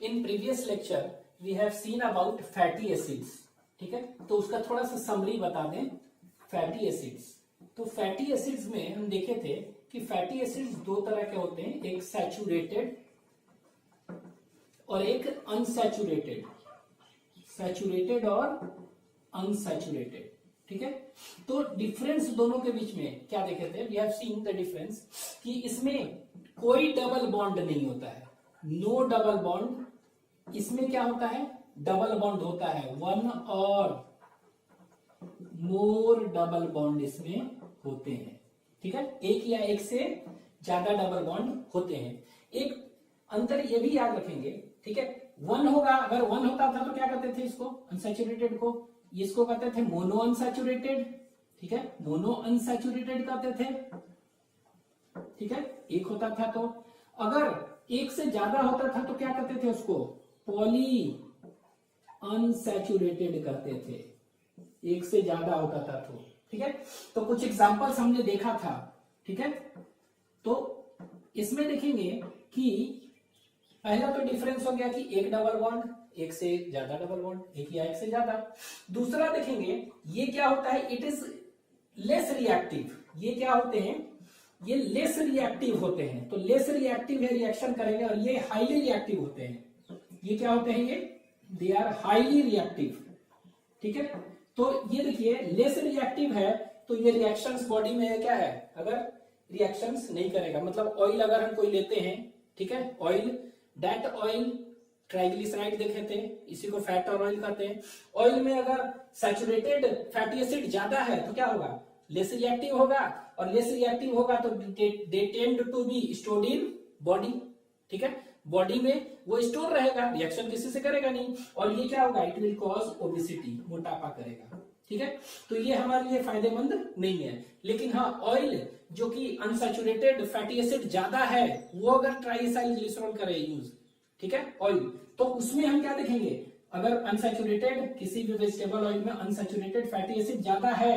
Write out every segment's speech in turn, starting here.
In previous lecture we have seen about fatty acids, ठीक है। तो उसका थोड़ा सा समरी बता दें। फैटी एसिड्स, तो फैटी एसिड्स में हम देखे थे कि फैटी एसिड्स दो तरह के होते हैं, एक सैचुरेटेड और एक अनसैचुरेटेड, सैचुरेटेड और अनसैचुरेटेड, ठीक है। तो डिफरेंस दोनों के बीच में क्या देखे थे, we have seen the difference कि इसमें कोई डबल बॉन्ड नहीं होता है, नो डबल बॉन्ड। इसमें क्या होता है, डबल बॉन्ड होता है, वन और मोर डबल बॉन्ड इसमें होते हैं, ठीक है। एक या एक से ज्यादा डबल बॉन्ड होते हैं। एक अंतर ये भी याद रखेंगे, ठीक है। वन होगा, अगर वन होता था तो क्या करते थे इसको, अनसैचुरेटेड को, इसको कहते थे मोनो अनसैचुरेटेड, ठीक है, मोनो अनसैचुरेटेड कहते थे, ठीक है। एक होता था तो अगर एक से ज्यादा होता था तो क्या करते थे उसको, पॉली अनसैचुरेटेड करते थे, एक से ज्यादा होता था तो, ठीक है। तो कुछ एग्जांपल्स हमने देखा था, ठीक है। तो इसमें देखेंगे कि पहला तो डिफरेंस हो गया कि एक डबल बॉन्ड, एक से ज्यादा डबल बॉन्ड, एक या एक से ज्यादा। दूसरा देखेंगे ये क्या होता है, इट इज लेस रिएक्टिव। ये क्या होते हैं, ये लेस रिएक्टिव होते हैं। तो लेस रिएक्टिव है, रिएक्शन करेंगे, और ये हाईली रिएक्टिव होते हैं। ये क्या होते हैं, ये दे आर हाईली रिएक्टिव, ठीक है। तो ये देखिए लेस रिएक्टिव है तो ये रिएक्शंस बॉडी में क्या है, अगर रिएक्शंस नहीं करेगा, मतलब ऑयल अगर हम कोई लेते हैं, ठीक है, ऑयल, दैट ऑयल ट्राइग्लिसराइड देखे थे, इसी को फैट और ऑयल कहते हैं। ऑयल में अगर सैचुरेटेड फैटी एसिड ज्यादा है तो क्या होगा, लेस रिएक्टिव होगा, और लेस रिएक्टिव होगा तो they tend to be stored in body, ठीक है। बॉडी में वो स्टोर रहेगा, रिएक्शन किसी से करेगा नहीं, और ये क्या होगा, इट विल कॉज ओबेसिटी, मोटापा करेगा, ठीक है। तो ये हमारे लिए फायदेमंद नहीं है। लेकिन हाँ, ऑयल जो कि अनसैचुरेटेड फैटी एसिड ज्यादा है, वो अगर ट्राइएसाइल ग्लिसरॉल करे यूज, ठीक है, ऑयल, तो उसमें हम क्या देखेंगे, अगर अनसैचुरेटेड किसी भी वेजिटेबल ऑयल में अनसैचुरेटेड फैटी एसिड ज्यादा है,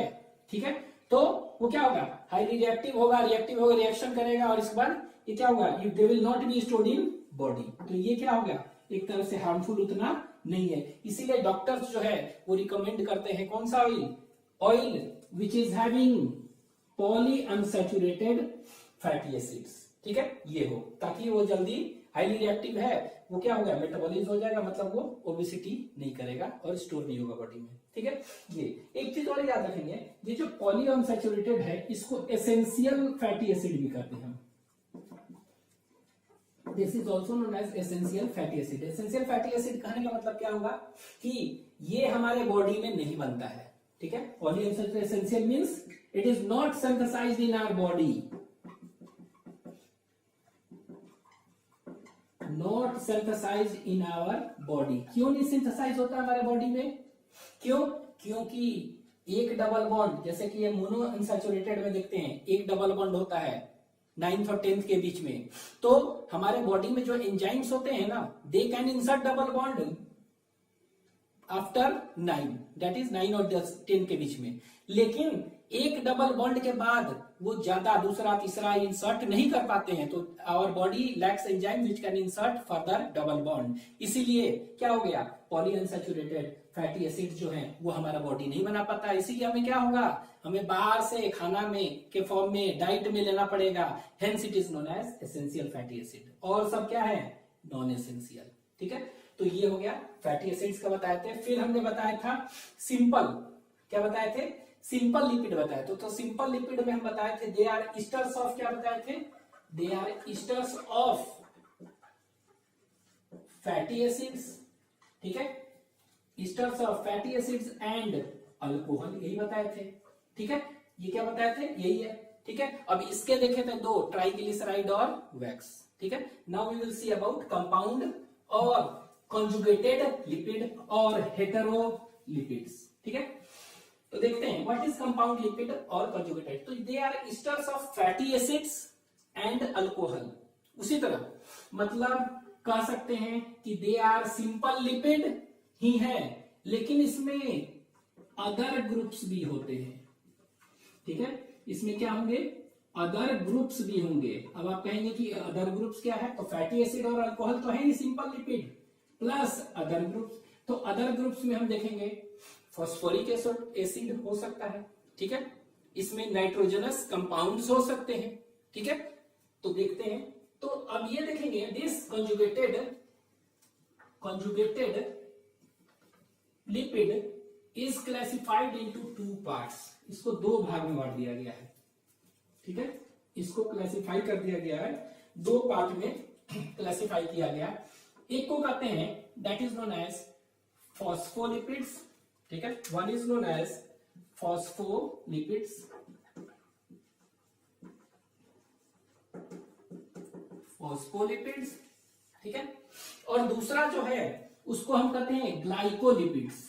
ठीक है, तो वो क्या होगा, हाईली रिएक्टिव होगा, रिएक्शन करेगा, और इसके बाद ये क्या होगा, they will not be stored in body. तो ये क्या हो गया, एक तरह से हार्मफुल उतना नहीं है। इसीलिए डॉक्टर्स जो है वो रिकमेंड करते हैं कौन सा oil, oil which is having poly unsaturated fatty acids, ठीक है, ये हो, ताकि वो जल्दी, हाईली रिएक्टिव है वो क्या होगा, मेटाबॉलिज्म हो जाएगा, मतलब वो ओबेसिटी नहीं करेगा और स्टोर नहीं होगा बॉडी में, ठीक है। ये एक चीज और याद रखेंगे, ये जो पॉली अनसैचुरेटेड है इसको एसेंशियल फैटी एसिड भी कहते हैं। This is also known as essential fatty acid. Essential fatty acid कहने का मतलब क्या होगा कि ये हमारे बॉडी में नहीं बनता है, ठीक है। Poly unsaturated, essential means it is not synthesised in our body, not synthesised in our body. क्यों नहीं सिंथेसाइज होता हमारे बॉडी में, क्यों, क्योंकि एक डबल बॉन्ड, जैसे कि ये मोनो अनसैचुरेटेड में देखते हैं एक डबल बॉन्ड होता है 9th और 10th के बीच में, तो हमारे बॉडी में जो एंजाइम्स होते हैं ना, they can insert double bond after 9, that is 9 और 10 के बीच में। लेकिन एक डबल बॉन्ड के बाद वो ज्यादा दूसरा तीसरा इंसर्ट नहीं कर पाते हैं, तो our body lacks enzyme which can insert further double bond. इसीलिए क्या हो गया, पॉली अनसैचुरेटेड फैटी एसिड जो है वो हमारा बॉडी नहीं बना पाता। इसीलिए हमें क्या होगा, हमें बाहर से खाना में के फॉर्म में, डाइट में लेना पड़ेगा। Hence it is known as essential fatty acid, और सब क्या है, नॉन एसेंशियल, ठीक है। तो ये हो गया फैटी एसिड्स का बताए थे। फिर हमने बताया था सिंपल, क्या बताए थे, सिंपल लिपिड बताए तो सिंपल लिपिड में हम बताए थे दे आर ईस्टर्स ऑफ, क्या बताए थे, they are esters of fatty acids, ठीक है, esters of fatty acids and alcohol, यही बताए थे, ठीक है। ये क्या बताए थे, यही है, ठीक है। अब इसके देखे थे दो, ट्राइग्लिसराइड और वैक्स, ठीक है। Now we will see about compound और कॉन्जुगेटेड लिपिड और हेटेरोलिपिड्स, ठीक है। तो देखते हैं व्हाट इज कंपाउंड लिपिड और कॉन्जुगेटेड। तो they are esters of fatty acids and alcohol. उसी तरह मतलब कह सकते हैं कि दे आर सिंपल लिपिड ही है, लेकिन इसमें अदर ग्रुप्स भी होते हैं, ठीक है। इसमें क्या होंगे, अदर ग्रुप्स भी होंगे। अब आप कहेंगे कि अदर ग्रुप्स क्या है, तो फैटी एसिड और अल्कोहल तो है ही simple lipid, plus other groups. तो अदर ग्रुप्स में हम देखेंगे फॉस्फोरिक एसिड हो सकता है, ठीक है, इसमें नाइट्रोजनस कंपाउंड्स हो सकते हैं, ठीक है। तो देखते हैं, तो अब ये देखेंगे this conjugated lipid is classified into two parts। इसको दो भाग में बांट दिया गया है, ठीक है, इसको क्लासिफाई कर दिया गया है, दो पार्ट में क्लासिफाई किया गया। एक को कहते हैं that is known as phospholipids, ठीक है, one is known as phospholipids, phospholipids, ठीक है, और दूसरा जो है उसको हम कहते हैं ग्लाइकोलिपिड्स,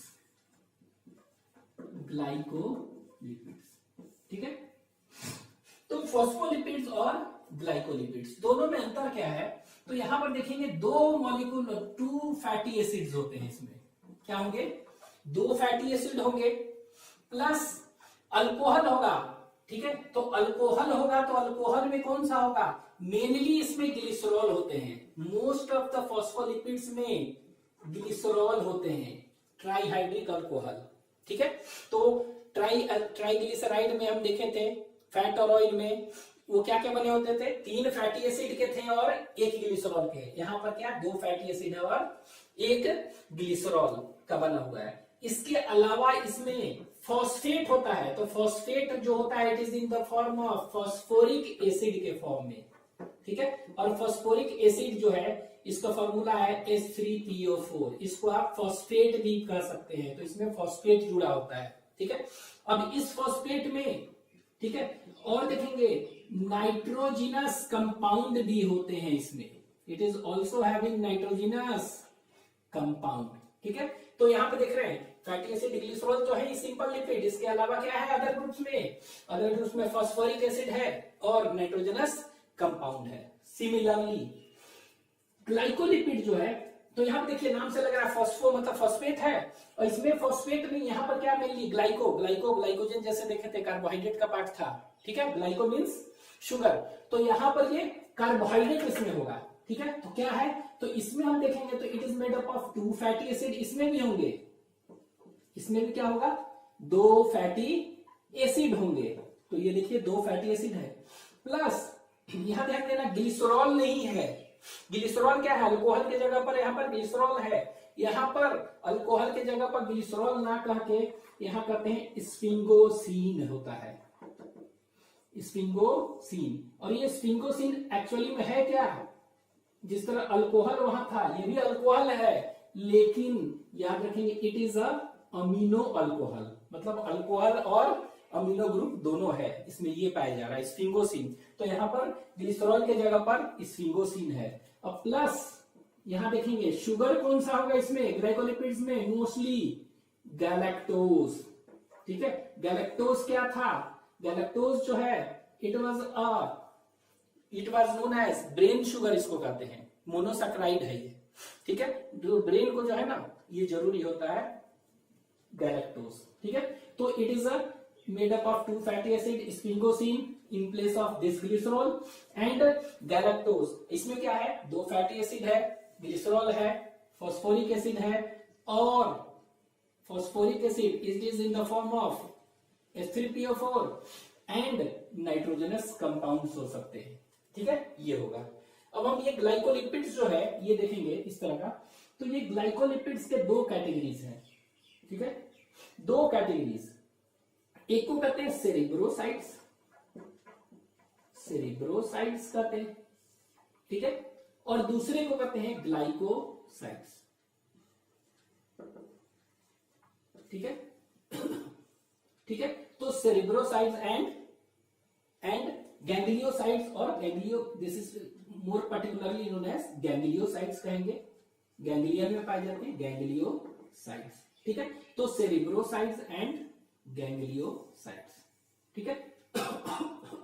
ग्लाइकोलिपिड्स, ठीक है। तो फॉस्फोलिपिड्स और ग्लाइकोलिपिड्स दोनों में अंतर क्या है, तो यहां पर देखेंगे दो मॉलिक्यूल, टू फैटी एसिड्स होते हैं इसमें, क्या होंगे, दो फैटी एसिड होंगे प्लस अल्कोहल होगा, ठीक है। तो अल्कोहल होगा, तो अल्कोहल में कौन सा होगा, मेनली इसमें ग्लिसरॉल होते हैं, मोस्ट ऑफ द फॉस्फोलिपिड्स में ग्लिसरॉल होते हैं, ट्राइहाइड्रिक अल्कोहल, ठीक है। तो ट्राइग्लिसराइड में हम देखे थे फैट और ऑयल में वो क्या क्या बने होते थे, तीन फैटी एसिड के थे और एक ग्लिसरॉल के, यहाँ पर क्या दो फैटी एसिड है और एक ग्लिसरॉल का बना हुआ है। इसके अलावा इसमें फॉस्फेट होता है, तो फॉस्फेट जो होता है it is in the form of phosphoric acid के फॉर्म में, ठीक है। और फॉस्फोरिक एसिड जो है इसका फॉर्मूला है H3PO4, इसको आप फॉस्फेट भी कह सकते हैं, तो इसमें फॉस्फेट जुड़ा होता है, ठीक है। अब इस फॉस्फेट में, ठीक है, और देखेंगे नाइट्रोजिनस कंपाउंड भी होते हैं इसमें, it is also having nitrogenous compound, ठीक है। तो यहाँ पे देख रहे हैं फैटी एसिड ग्लिसरॉल तो है सिंपल लिपिड, इसके अलावा क्या है अदर ग्रुप्स में फॉस्फोरिक एसिड है और नाइट्रोजनस कंपाउंड है। सिमिलरली ग्लाइकोलिपिड जो है, तो यहाँ पे देखिए नाम से लग रहा है फॉस्फो मतलब फॉस्फेट है, और इसमें फॉस्फेट नहीं, यहाँ पर क्या मेनली ग्लाइकोजन जैसे देखे थे कार्बोहाइड्रेट का पार्ट था, ठीक है, ग्लाइको मीन्स शुगर, तो यहाँ पर ये कार्बोहाइड्रेट इसमें होगा, ठीक है। तो क्या है, तो इसमें हम देखेंगे तो it is made up of two fatty acid, इसमें भी होंगे, इसमें भी क्या होगा, दो फैटी एसिड होंगे, तो ये देखिए दो फैटी एसिड है, प्लस यहां ध्यान देना ग्लिसरॉल नहीं है, ग्लिसरॉल क्या है, अल्कोहल की जगह पर यहाँ पर ग्लिसरॉल है, यहाँ पर अल्कोहल की जगह पर ग्लिसरॉल ना कह के यहाँ कहते हैं स्फिंगोसीन होता है, स्फिंगोसीन। और ये स्फिंगोसीन एक्चुअली में है क्या, जिस तरह अल्कोहल वहां था ये भी अल्कोहल है, लेकिन याद रखेंगे it is a amino alcohol, मतलब अल्कोहल और अमीनो ग्रुप दोनों है इसमें, ये पाया जा रहा है स्फिंगोसीन। तो यहाँ पर ग्लिसरॉल के जगह पर स्फिंगोसीन है। अब प्लस यहां देखेंगे शुगर कौन सा होगा इसमें, ग्लाइकोलिपिड्स में मोस्टली गैलेक्टोज, ठीक है। गैलेक्टोज क्या था, गैलेक्टोज जो है it was known as brain sugar, इसको कहते हैं, मोनोसैकेराइड है ये, ठीक है। जो ब्रेन को जो है ना ये जरूरी होता है गैलेक्टोज, ठीक है। तो it is a made up of two fatty acid sphingosine in place of this glycerol and galactose। इसमें क्या है, दो फैटी एसिड है, ग्लिसरॉल है, फॉस्फोरिक एसिड है, और phosphoric acid it is in the form of H3PO4 and nitrogenous compounds हो सकते हैं, ठीक है, ये होगा। अब हम ये ग्लाइकोलिपिड्स जो है ये देखेंगे इस तरह का, तो ये ग्लाइकोलिपिड्स के दो कैटेगरीज हैं, ठीक है, दो कैटेगरीज, एक को कहते हैं सेरिब्रोसाइट्स, सेरिब्रोसाइट्स कहते हैं, ठीक है, और दूसरे को कहते हैं ग्लाइकोसाइट्स, ठीक है, ठीक है। तो सेरिब्रोसाइट्स एंड गैंग्लियोसाइट्स और this is more particularly known as gangliosides कहेंगे, गैंग्लिया में पाए जाते हैं गैंग्लियोसाइट्स, ठीक है। तो सेरिब्रोसाइट्स एंड गैंग्लियोसाइट्स, ठीक है,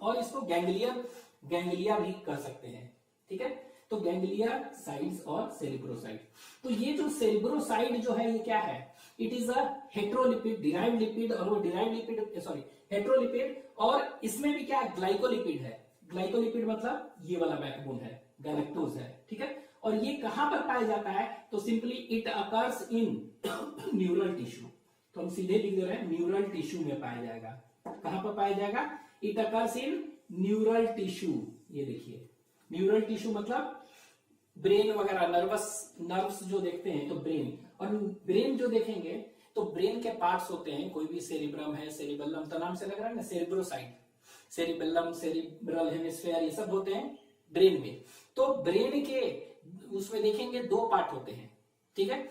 और इसको गैंग्लिया भी कह सकते हैं, ठीक है। तो गैंग्लियोसाइट्स और सेरिब्रोसाइट, तो ये जो सेरिब्रोसाइट जो है ये क्या है, it is a heterolipid, derived lipid, और वो डिराइव्ड लिपिड हेट्रोलिपिड, और इसमें भी क्या ग्लाइकोलिपिड है, ग्लाइकोलिपिड मतलब ये वाला बैकबोन है, गैलेक्टोज है, ठीक है। और ये कहां पर पाया जाता है, तो simply it occurs in neural tissue. तो हम सीधे लिख दे रहे हैं न्यूरल टिश्यू में पाया जाएगा। कहां पर पाया जाएगा, it occurs in neural tissue. ये देखिए न्यूरल टिश्यू मतलब ब्रेन वगैरह, नर्व्स जो देखते हैं तो ब्रेन, और ब्रेन जो देखेंगे तो ब्रेन के पार्ट्स होते हैं, कोई भी सेरिब्रम है, सेरिबेलम, तो नाम से लग रहा है ना सेरिब्रोसाइड, सेरिबेलम, सेरिब्रल हेमिस्फीयर, ये सब होते हैं ब्रेन में। तो ब्रेन के उसमें देखेंगे दो पार्ट होते हैं, ठीक है,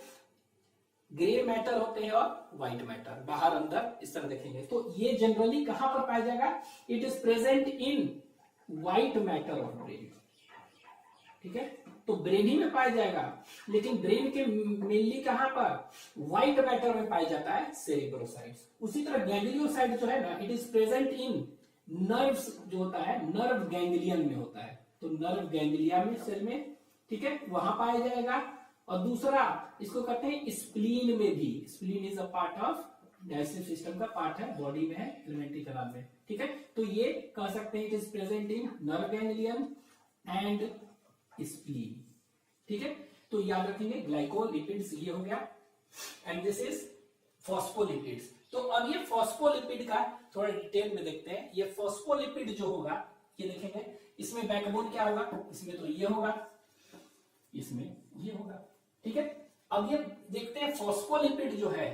ग्रे मैटर होते हैं और व्हाइट मैटर, बाहर अंदर इस तरह देखेंगे। तो ये जनरली कहां पर पाया जाएगा, it is present in white matter of brain, ठीक है, तो ब्रेन ही में पाया जाएगा, लेकिन ब्रेन के मेनली कहां पर, व्हाइट मैटर में पाया जाता है सेरिब्रोसाइट्स। उसी तरह गैंग्लियोसाइट जो है ना, it is present in nerves, जो होता है नर्व गैंग्लियन में होता है, तो नर्व गैंग्लिया में सेल में, ठीक है, वहां पाया जाएगा। और दूसरा इसको कहते हैं स्प्लीन में भी, spleen is a part of digestive system का पार्ट है, बॉडी में है, एलिमेंट्री कैनाल में, ठीक है। तो ये कह सकते हैं it is present in nerve ganglion and spleen, ठीक है। तो याद रखेंगे ग्लाइकोलिपिड्स ये हो गया, एंड दिस इज फॉस्फोलिपिड्स। तो अब ये फॉस्फोलिपिड का थोड़ा डिटेल में देखते हैं। ये फॉस्फोलिपिड जो होगा, ये देखेंगे इसमें बैकबोन क्या होगा, इसमें तो ये होगा, इसमें ये होगा, ठीक है। अब ये देखते हैं फॉस्फोलिपिड जो है,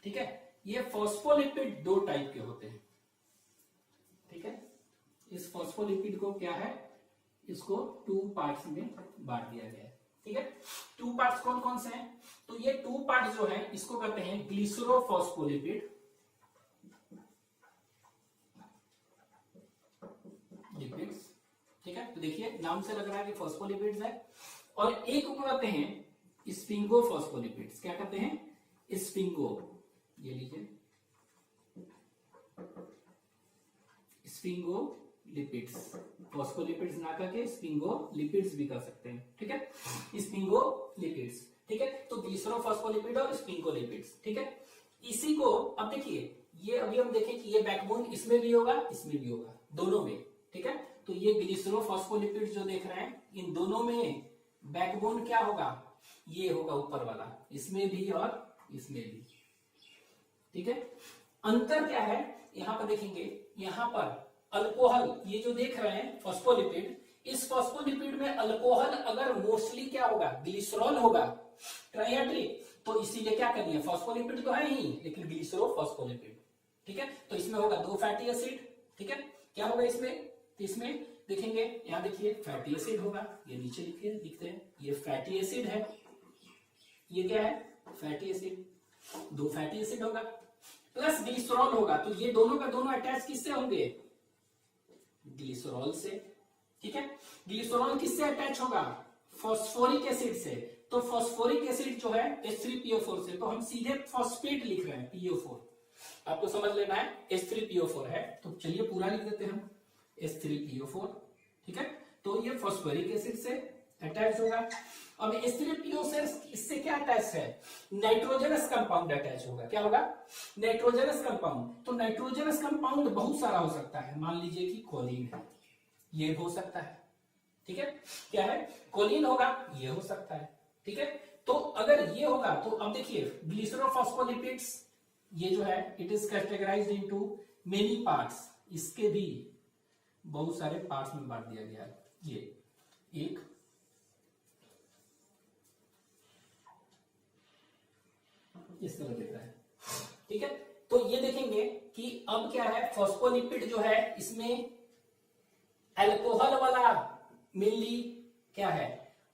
ठीक है, ये फॉस्फोलिपिड दो टाइप के होते हैं, ठीक है। इस फॉस्फोलिपिड को क्या है, इसको 2 पार्ट्स में बांट दिया गया है, ठीक है। 2 पार्ट्स कौन कौन से हैं, तो ये 2 पार्ट जो है इसको कहते हैं ग्लिसरोफॉस्फोलिपिड, लिपिड्स, ठीक है। तो देखिए नाम से लग रहा है कि फॉस्फोलिपिड्स है, और एक को कहते हैं स्फिंगोफॉस्फोलिपिड्स। क्या कहते हैं, स्फिंगो, ये लीजिए स्फिंगोलिपिड्स, फॉस्फोलिपिड्स ना करके स्फिंगोलिपिड्स भी कर सकते हैं, ठीक है, स्फिंगोलिपिड्स, ठीक है। तो ग्लिसरोफॉस्फोलिपिड और स्फिंगोलिपिड्स, ठीक है। इसी को अब देखिए, ये अभी हम देखें कि ये बैकबोन इसमें भी होगा, इसमें भी होगा, दोनों में, ठीक है। तो ये ग्लिसरोफॉस्फोलिपिड जो देख रहे हैं, इन दोनों में बैकबोन क्या होगा, ये होगा ऊपर वाला, इसमें भी और इसमें भी, ठीक है। अंतर क्या है, यहां पर देखेंगे, यहां पर अल्कोहल, ये जो देख रहे हैं फॉस्फोलिपिड, इस फॉस्फोलिपिड में अल्कोहल अगर मोस्टली क्या होगा, ग्लिसरॉल होगा, ट्राइएड्रिक, तो इसीलिए क्या करनी है, फॉस्फोलिपिड तो है ही, लेकिन ग्लिसरोफॉस्फोलिपिड, ठीक है। तो इसमें होगा 2 फैटी एसिड, ठीक है। क्या होगा इसमें, तो इसमें देखेंगे, यहां देखिए फैटी एसिड होगा, ये नीचे लिखते हैं, ये फैटी एसिड है, ये क्या है, फैटी एसिड, 2 फैटी एसिड होगा, प्लस ग्लिसरॉल होगा। तो ये दोनों का दोनों अटैच किससे होंगे, ग्लिसरॉल से, ठीक है। ग्लिसरॉल किससे अटैच होगा, फॉस्फोरिक एसिड से। तो फॉस्फोरिक एसिड जो है H3PO4 से, तो हम सीधे फॉस्फेट लिख रहे हैं, PO4, आपको समझ लेना है, H3PO4 है, तो चलिए पूरा लिख देते हैं हम, H3PO4, ठीक है। तो ये फॉस्फोरिक एसिड से अटैच होगा। अब H3PO से इससे क्या अटैच है, नाइट्रोजनस कंपाउंड अटैच होगा, क्या होगा, नाइट्रोजनस कंपाउंड। तो नाइट्रोजनस कंपाउंड बहुत सारा हो सकता है, मान लीजिए कि कोलिन है, ये हो सकता है, ठीक है, क्या है, कोलिन होगा, ये हो सकता है, ठीक है। तो अगर ये होगा, तो अब देखिए ग्लिसरोफॉस्फोलिपिड्स, ये जो है it is categorised into many parts, इसके भी बहुत सारे पार्ट्स में बांट दिया गया है। ये एक, इस तरह दिख रहा है, ठीक है। तो ये देखेंगे कि अब क्या है, फॉस्फोलिपिड जो है इसमें अल्कोहल वाला मेनली क्या है,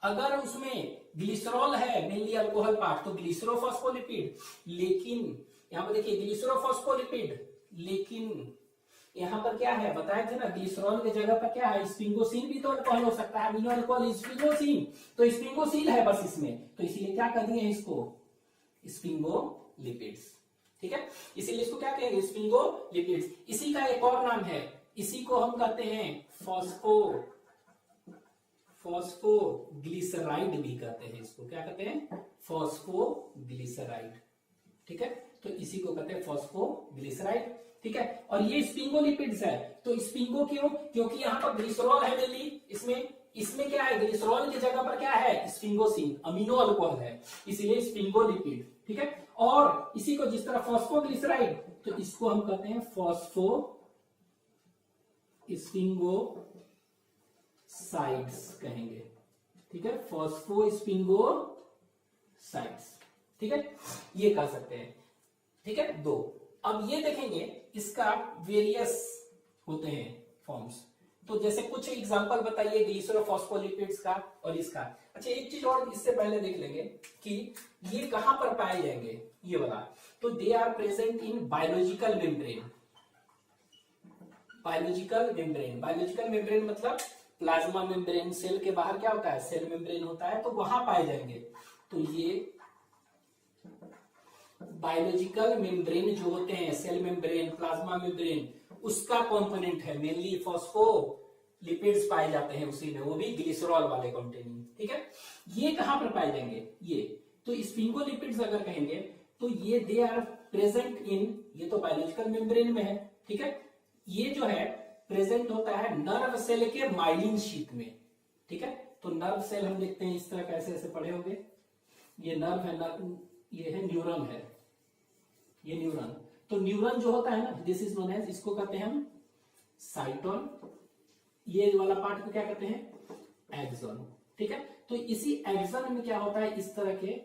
अगर उसमें ग्लिसरॉल है मेनली अल्कोहल पार्ट, तो ग्लिसरोफॉस्फोलिपिड, लेकिन यहां पर देखिए ग्लिसरोफॉस्फोलिपिड, लेकिन यहां पर क्या है, बताए थे ना, ग्लिसरॉल की जगह पर क्या है, स्पिंगोसिन भी तो अल्कोहल हो सकता है, अमीनो अल्कोहल स्पिंगोसिन, तो स्पिंगोसिन है बस इसमें, तो इसीलिए क्या कर दिए इसको, स्पिंगोलिपिड्स, ठीक है। इसीलिए इसको क्या कहेंगे, स्पिंगोलिपिड्स। इसी का एक और नाम है, इसी को हम कहते हैं फॉस्फोग्लिसराइड भी कहते हैं, इसको क्या कहते हैं, फॉस्फोग्लिसराइड, ठीक है। तो इसी को कहते हैं फॉस्फोग्लिसराइड, ठीक है। और ये स्पिंगोलिपिड्स है, तो स्पिंगो क्यों, क्योंकि यहां पर ग्लिसरॉल है मेनली, इसमें इसमें क्या है, ग्लिसरॉल की जगह पर क्या है, स्फिंगोसिन अमीनो अल्कोहल है, इसलिए स्फिंगोलिपिड। ठीक है, और इसी को जिस तरह फॉस्फोग्लिसराइड, तो इसको हम कहते हैं फॉस्फो स्फिंगोसाइड्स कहेंगे। ठीक है, फॉस्फो स्फिंगोसाइड्स। ठीक है, ये कह सकते हैं। ठीक है, दो। अब ये देखेंगे इसका वेरियस होते हैं फॉर्म्स। तो जैसे कुछ एग्जांपल बताइए ग्लिसरोफॉस्फोलिपिड्स का और इसका। अच्छा, एक चीज और इससे पहले देख लेंगे कि ये कहां पर पाए जाएंगे, ये वाला। तो they are present in biological membrane. Biological membrane, biological membrane मतलब प्लाज्मा मेम्ब्रेन, सेल के बाहर क्या होता है, सेल मेम्ब्रेन होता है, तो वहां पाए जाएंगे। तो ये बायोलॉजिकल मेम्ब्रेन जो होते हैं, सेल मेम्ब्रेन, प्लाज्मा मेम्ब्रेन, उसका कंपोनेंट है, मेनली फॉस्फोलिपिड्स पाए जाते हैं उसी में, वो भी ग्लिसरॉल वाले कंटेनिंग। ठीक है, ये कहां पर पाए जाएंगे, ये तो स्फिंगोलिपिड्स अगर कहेंगे तो ये दे आर प्रेजेंट इन, ये तो बायोलॉजिकल मेम्ब्रेन में है। ठीक है, ये जो है प्रेजेंट होता है नर्व सेल के माइलिन शीट में। ठीक है, तो नर्व सेल हम देखते हैं इस तरह कैसे ऐसे पड़े होंगे, ये नर्व है, ये है न्यूरॉन है, ये न्यूरॉन। तो न्यूरॉन जो होता है ना, दिस इज नोन एज, इसको कहते हैं हम साइटोन, ये वाला पार्ट को क्या कहते हैं, एक्सॉन। ठीक है, तो इसी एक्सॉन में क्या होता है, इस तरह के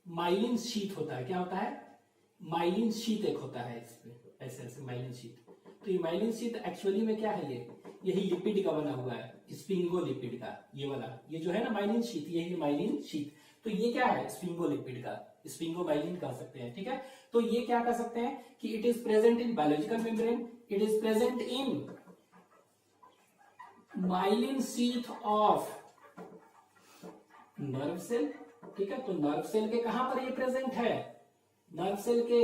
माइलिन शीट होता है। क्या होता है, माइलिन शीट एक होता है इस पे, ऐसे ऐसे माइलिन शीट। तो ये माइलिन शीट एक्चुअली में क्या है, ये यही लिपिड का बना हुआ है, स्फिंगोलिपिड का, ये वाला, ये जो है ना माइलिन शीट, यही माइलिन शीट। तो ये क्या है, स्फिंगोलिपिड का, स्फिंगोमाइलिन कह सकते हैं। ठीक है, तो ये क्या कह सकते हैं कि it is present in biological membrane, it is present in myelin sheet of nerve cell. ठीक है, तो नर्व सेल के कहां पर ये प्रेजेंट है, नर्व सेल के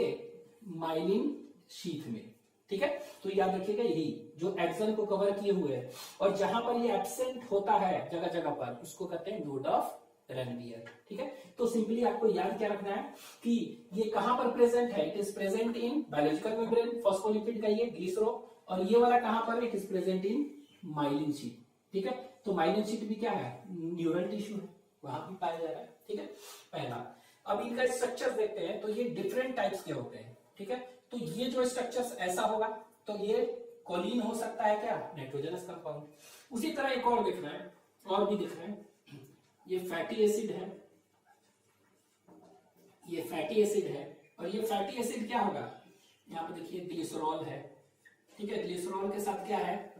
माइलिन शीट में। ठीक है, तो याद रखिएगा यही जो एक्सन को कवर किए हुए है, और जहां पर ये एब्सेंट होता है जगह जगह पर, उसको कहते हैं नोड ऑफ रेनवियर। ठीक है, तो सिंपली आपको याद क्या रखना है कि ये कहां पर प्रेजेंट है, it is present in biological membrane, phospholipid का ये ग्लिसरो, और ये वाला कहां पर, it is present in myelin sheet. ठीक है, तो माइलिन शीट भी क्या है, न्यूरल टिश्यू है, वहां भी पाया जा रहा है। ठीक है, पहला। अब इनका स्ट्रक्चर देखते हैं, तो ये डिफरेंट टाइप्स के होते हैं। ठीक है, तो ये जो स्ट्रक्चर ऐसा होगा, तो ये कोलिन हो सकता है, क्या, नाइट्रोजनस कंपाउंड। उसी तरह एक और दिख रहा है, और भी दिख रहे हैं, ये फैटी एसिड है, ये फैटी एसिड है, और ये फैटी एसिड क्या होगा, यहाँ पे देखिए ग्लिसरॉल है। ठीक है, ग्लिसरॉल के साथ क्या है,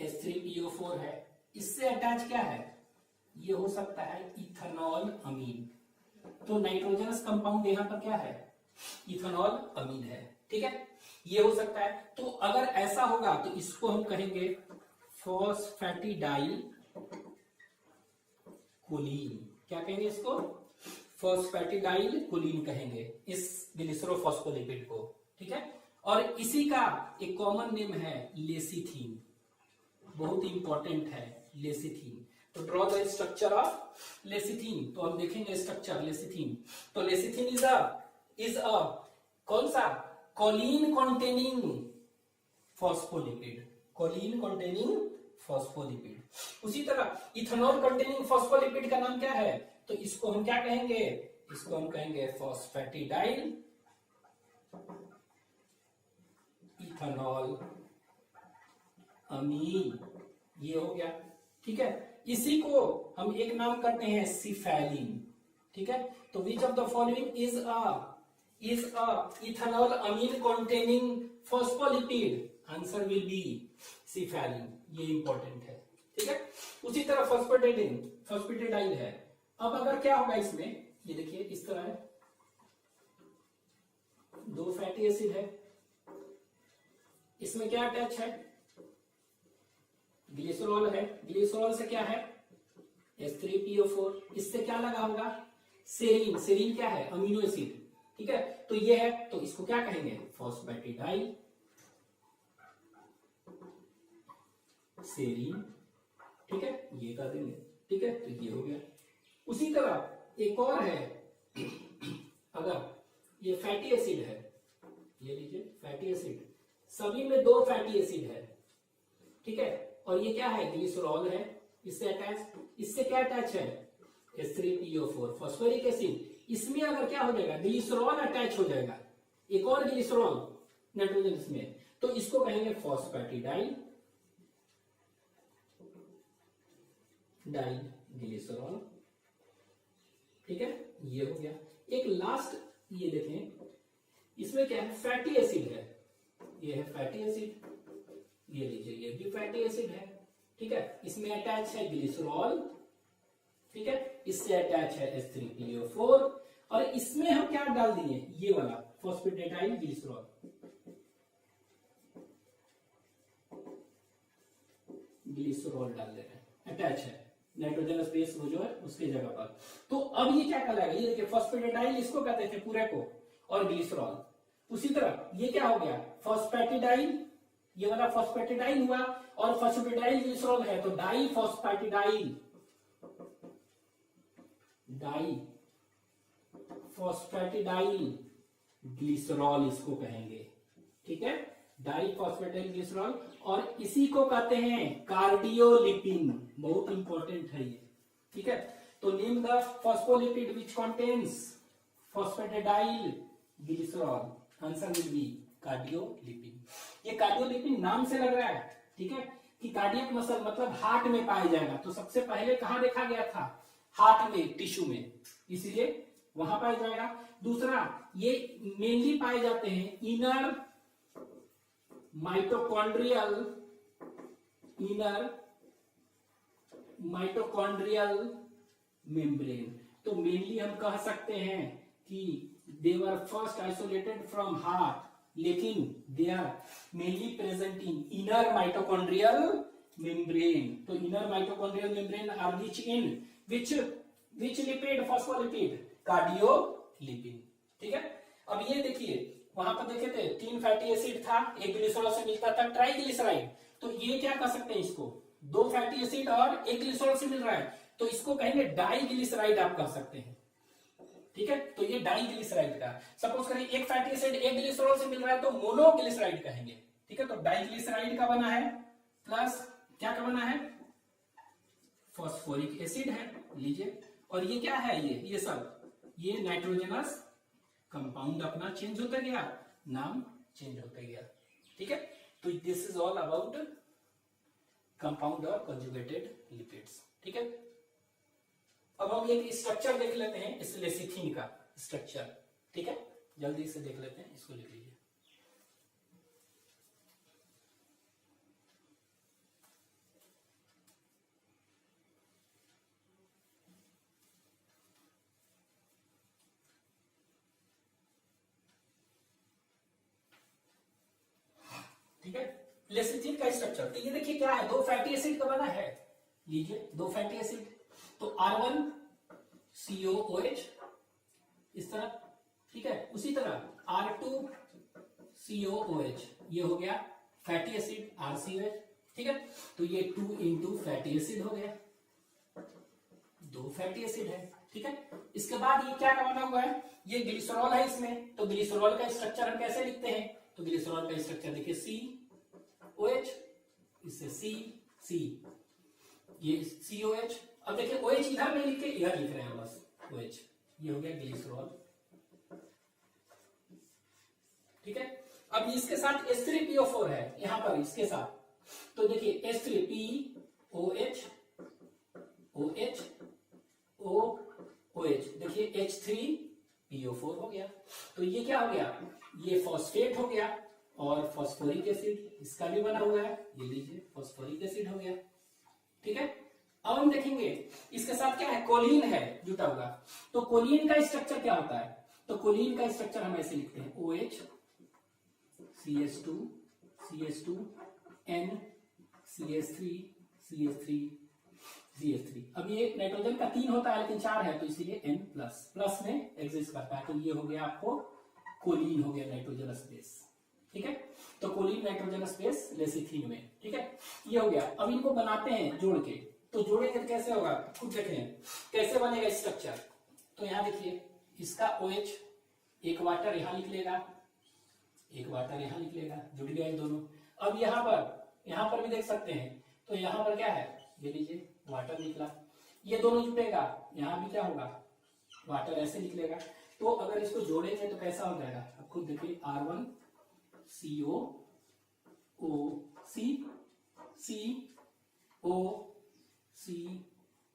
H3PO4 है, इससे अटैच क्या है, ये हो सकता है इथेनॉल अमीन। तो नाइट्रोजनस कंपाउंड यहाँ पर क्या है, इथेनॉल अमीन है। ठीक है, ये हो सकता है। तो अगर ऐसा होगा तो इसको हम कहेंगे फॉस्फेटिडाइल कोलीन। क्या कहेंगे इसको, फॉस्फेटिडाइल कोलीन कहेंगे इस ग्लिसरोफॉस्फोलिपिड को। ठीक है, और इसी का एक कॉमन नेम है लेसिथीन, बहुत इंपॉर्टेंट है लेसिथीन। तो ड्रॉ द स्ट्रक्चर ऑफ लेसिथीन, तो हम देखेंगे स्ट्रक्चर लेसिथीन। तो लेसिथीन इज अ कौन सा, choline containing phospholipid, choline containing phospholipid. उसी तरह इथेनॉल कंटेनिंग फॉस्फोलिपिड का नाम क्या है, तो इसको हम क्या कहेंगे, इसको हम कहेंगे फॉस्फेटिडाइल इथेनॉल अमीन, ये हो गया। ठीक है, इसी को हम एक नाम करते हैं सिफेलिन। ठीक है, तो which of the following is a ethanol amine containing phospholipid, answer will be cephalin, ये इंपॉर्टेंट है। ठीक है, उसी तरह फॉस्फेटिडाइल है। अब अगर क्या होगा इसमें, ये देखिए इस तरह है, दो फैटी एसिड है, इसमें क्या अटैच है, ग्लिसरॉल है, ग्लिसरॉल से क्या है H3PO4, इससे क्या लगा होगा सेरीन, सेरीन क्या है अमीनो एसिड। ठीक है, तो ये है, तो इसको क्या कहेंगे फॉस्फेटिडाइल सेरीन। ठीक है, ये कर देंगे। ठीक है, तो ये हो गया। उसी तरह एक और है, अगर ये फैटी एसिड है, ये लीजिए फैटी एसिड, सभी में दो फैटी एसिड है। ठीक है, और ये क्या है ग्लिसरॉल है, इससे अटैच, इससे क्या अटैच है, H3PO4 फॉस्फोरिक एसिड। इसमें अगर क्या हो जाएगा, ग्लिसरॉल अटैच हो जाएगा, एक और ग्लिसरॉल नाइट्रोजन इसमें, तो इसको कहेंगे फॉस्फेटिडाइल ग्लिसरॉल। ठीक है, ये हो गया। एक लास्ट ये देखें, इसमें क्या है, फैटी एसिड है, ये है फैटी एसिड, ये लीजिए ये भी फैटी एसिड है। ठीक है, इसमें अटैच है ग्लिसरॉल, ठीक है, इससे अटैच है H3PO4 और इसमें हम क्या डाल दिए, ये वाला फॉस्फेटाइल ग्लिसरॉल, ग्लिसरॉल डाल दे रहे हैं, अटैच है नाइट्रोजन स्पेस वो जो है उसके जगह पर। तो अब ये क्या कहलाएगा, ये देखिए फॉस्फेटाइल इसको कहते थे पूरे को, और ग्लिसरॉल। उसी तरह ये क्या हो गया, फॉस्फेटिडाइल, ये वाला फॉस्फेटिडाइल हुआ, और फॉस्फेटिडाइल ग्लिसरॉल है तो di phosphatidyl, di phosphatidyl glycerol इसको कहेंगे। ठीक है, डाई फॉस्फेटाइल ग्लिसरॉल, और इसी को कहते हैं कार्डियोलिपिन, बहुत इंपॉर्टेंट है ये। ठीक है, तो name the phospholipid which contains phosphatidyl glycerol, answer will be cardiolipin. ये कार्डियोलिपिन नाम से लग रहा है, ठीक है, कि कार्डियक मसल मतलब हार्ट में पाया जाएगा, तो सबसे पहले कहां देखा गया था, हार्ट में, टिश्यू में, इसलिए वहां पाया जाएगा। दूसरा, ये मेनली पाए जाते हैं inner mitochondrial, inner mitochondrial membrane. तो मेनली हम कह सकते हैं कि they were first isolated from heart, लेकिन they are mainly present in inner mitochondrial membrane. तो inner mitochondrial membrane are rich in which lipid, phospholipid, cardiolipin. ठीक है, अब ये देखिए वहां पर देखे थे 3 फैटी एसिड था, एक ग्लिसरॉल से मिलता था ट्राइग्लिसराइड, तो ये क्या कर सकते हैं, इसको 2 फैटी एसिड और एक ग्लिसरॉल से मिल रहा है, तो इसको कहेंगे डाइग्लिसराइड आप कह सकते हैं। ठीक है, तो ये डाइग्लिसराइड का, सपोज करें एक फैटी एसिड एक ग्लिसरॉल से मिल रहा है तो मोनोग्लिसराइड कहेंगे। ठीक है, तो डाइग्लिसराइड का बना है, प्लस क्या का बना है, फॉस्फोरिक एसिड है, लीजिए, और ये क्या है, ये सब ये नाइट्रोजनस कंपाउंड अपना चेंज होता गया, नाम चेंज होता गया। ठीक है, तो this is all about compound और कंजुगेटेड लिपिड्स। ठीक है, अब हम एक स्ट्रक्चर देख लेते हैं इस लेसिथिन का स्ट्रक्चर। ठीक है, जल्दी से देख लेते हैं, इसको लिख लीजिए। ठीक है, लेसिथिन का स्ट्रक्चर, तो ये देखिए क्या है, 2 फैटी एसिड का बना है, लीजिए 2 फैटी एसिड, तो R1COOH इस तरह, ठीक है, उसी तरह R2COOH, ये हो गया फैटी एसिड RCOH। ठीक है, तो ये 2 इंटू फैटी एसिड हो गया, 2 फैटी एसिड है। ठीक है, इसके बाद ये क्या बना हुआ है, ये ग्लिसरॉल है इसमें, तो ग्लिसरॉल का स्ट्रक्चर हम कैसे लिखते हैं, तो ग्लिसरॉल का स्ट्रक्चर देखिए COH, इससे C, ये COH। अब देखिए OH इधर नहीं लिख के इधर लिख रहे हैं बस, OH, ये हो गया ग्लिसरॉल। ठीक है, अब इसके साथ H3PO4 है यहां पर इसके साथ, तो देखिए H3POH, OH, OH, देखिए H3PO4 हो गया, तो ये क्या हो गया, ये फॉस्फेट हो गया, और फॉस्फोरिक एसिड इसका भी बना हुआ है, ये लीजिए फॉस्फोरिक एसिड हो गया। ठीक है, अब हम देखेंगे इसके साथ क्या है, कोलिन है जुटा हुआ, तो कोलिन का स्ट्रक्चर क्या होता है, तो कोलिन का स्ट्रक्चर हम ऐसे लिखते हैं OH CH2 CH2 N CH3 CH3 CH3। अब ये नाइट्रोजन का 3 होता है लेकिन 4 है, तो इसीलिए N प्लस में एग्जिस्ट करता है, तो ये हो गया आपको कोलिन हो गया नाइट्रोजन स्पेस। ठीक है, तो कोलिन नाइट्रोजन स्पेस लेसिथिन में। ठीक है, ये हो गया। अब इनको बनाते हैं जोड़ के, तो जोड़ेंगे तो कैसे होगा, खुद देखें कैसे बनेगा स्ट्रक्चर। तो यहां देखिए इसका OH, एक वाटर यहां लिख लेगा, एक वाटर यहां लिख लेगा, जुड़ गए दोनों। अब यहां पर भी देख सकते हैं, तो यहां पर क्या है, ये लीजिए वाटर निकला। ये दोनों जुटेगा, यहां भी क्या होगा, वाटर ऐसे निकलेगा। तो अगर इसको जोड़ेंगे तो कैसा हो जाएगा, अब खुद देखिए, R1 CO O C C O C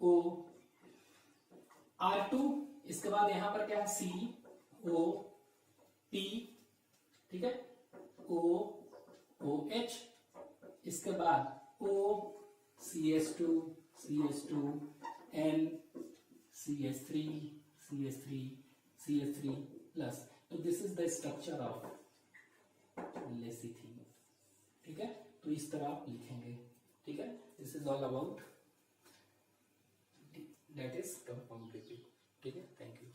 O R2, इसके बाद यहां पर क्या है, C O P, ठीक है, O OH, इसके बाद O CS2 CS2 N CS3 CS3 CS3 plus. तो this is the structure of lecithin, ठीक है। तो इस तरह आप लिखेंगे, ठीक है। This is all about, that is compound repeat, ठीक है। Thank you.